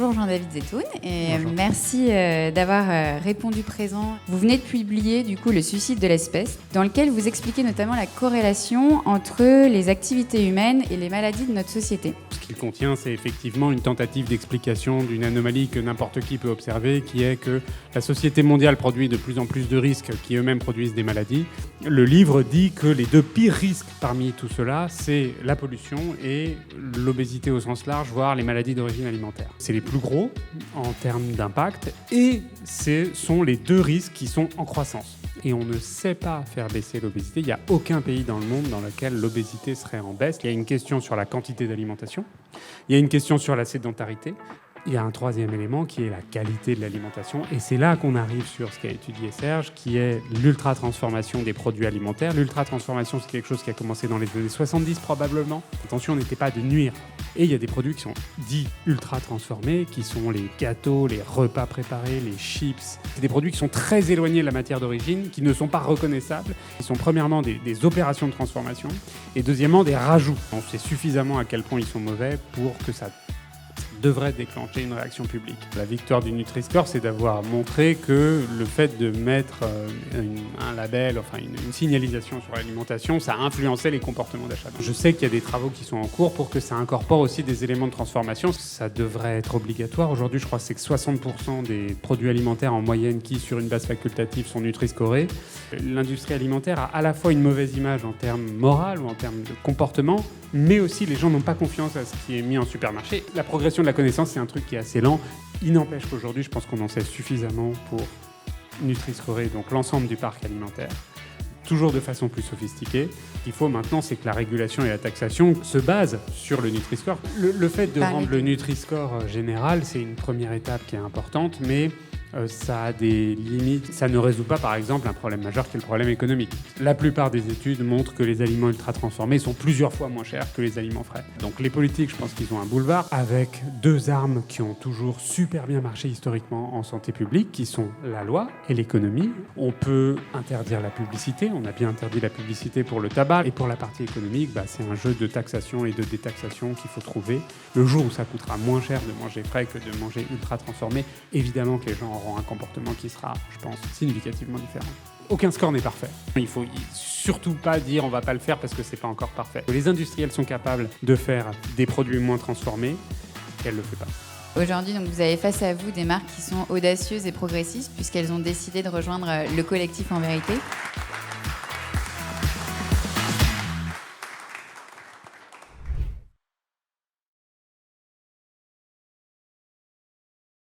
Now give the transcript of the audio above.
Bonjour Jean-David Zetoun et Bonjour. merci d'avoir répondu présent. Vous venez de publier du coup Le suicide de l'espèce, dans lequel vous expliquez notamment la corrélation entre les activités humaines et les maladies de notre société. Ce qu'il contient, c'est effectivement une tentative d'explication d'une anomalie que n'importe qui peut observer, qui est que la société mondiale produit de plus en plus de risques qui eux-mêmes produisent des maladies. Le livre dit que les deux pires risques parmi tout cela, c'est la pollution et l'obésité au sens large, voire les maladies d'origine alimentaire. C'est les plus gros en termes d'impact et ce sont les deux risques qui sont en croissance. Et on ne sait pas faire baisser l'obésité. Il n'y a aucun pays dans le monde dans lequel l'obésité serait en baisse. Il y a une question sur la quantité d'alimentation. Il y a une question sur la sédentarité. Il y a un troisième élément qui est la qualité de l'alimentation. Et c'est là qu'on arrive sur ce qu'a étudié Serge, qui est l'ultra-transformation des produits alimentaires. L'ultra-transformation, c'est quelque chose qui a commencé dans les années 70 probablement. Attention, on n'était pas de nuire. Et il y a des produits qui sont dits ultra-transformés, qui sont les gâteaux, les repas préparés, les chips. C'est des produits qui sont très éloignés de la matière d'origine, qui ne sont pas reconnaissables. Ils sont premièrement des opérations de transformation et deuxièmement des rajouts. On sait suffisamment à quel point ils sont mauvais pour que ça devrait déclencher une réaction publique. La victoire du Nutri-Score, c'est d'avoir montré que le fait de mettre un label, enfin une signalisation sur l'alimentation, ça a influencé les comportements d'achat. Je sais qu'il y a des travaux qui sont en cours pour que ça incorpore aussi des éléments de transformation. Ça devrait être obligatoire. Aujourd'hui, je crois que c'est que 60% des produits alimentaires en moyenne qui, sur une base facultative, sont Nutri-scorés. L'industrie alimentaire a à la fois une mauvaise image en termes moraux ou en termes de comportement, mais aussi les gens n'ont pas confiance à ce qui est mis en supermarché. La progression de la connaissance, c'est un truc qui est assez lent. Il n'empêche qu'aujourd'hui, je pense qu'on en sait suffisamment pour Nutri-scorer donc l'ensemble du parc alimentaire, toujours de façon plus sophistiquée. Ce qu'il faut maintenant, c'est que la régulation et la taxation se basent sur le Nutri-Score. Le fait de rendre le Nutri-Score général, c'est une première étape qui est importante, mais ça a des limites. Ça ne résout pas, par exemple, un problème majeur qui est le problème économique. La plupart des études montrent que les aliments ultra-transformés sont plusieurs fois moins chers que les aliments frais. Donc les politiques, je pense qu'ils ont un boulevard avec deux armes qui ont toujours super bien marché historiquement en santé publique, qui sont la loi et l'économie. On peut interdire la publicité. On a bien interdit la publicité pour le tabac. Et pour la partie économique, c'est un jeu de taxation et de détaxation qu'il faut trouver. Le jour où ça coûtera moins cher de manger frais que de manger ultra-transformé, évidemment que les gens auront un comportement qui sera, je pense, significativement différent. Aucun score n'est parfait. Il faut surtout pas dire on va pas le faire parce que c'est pas encore parfait. Les industriels sont capables de faire des produits moins transformés et elles le font pas. Aujourd'hui, donc, vous avez face à vous des marques qui sont audacieuses et progressistes puisqu'elles ont décidé de rejoindre le collectif En Vérité.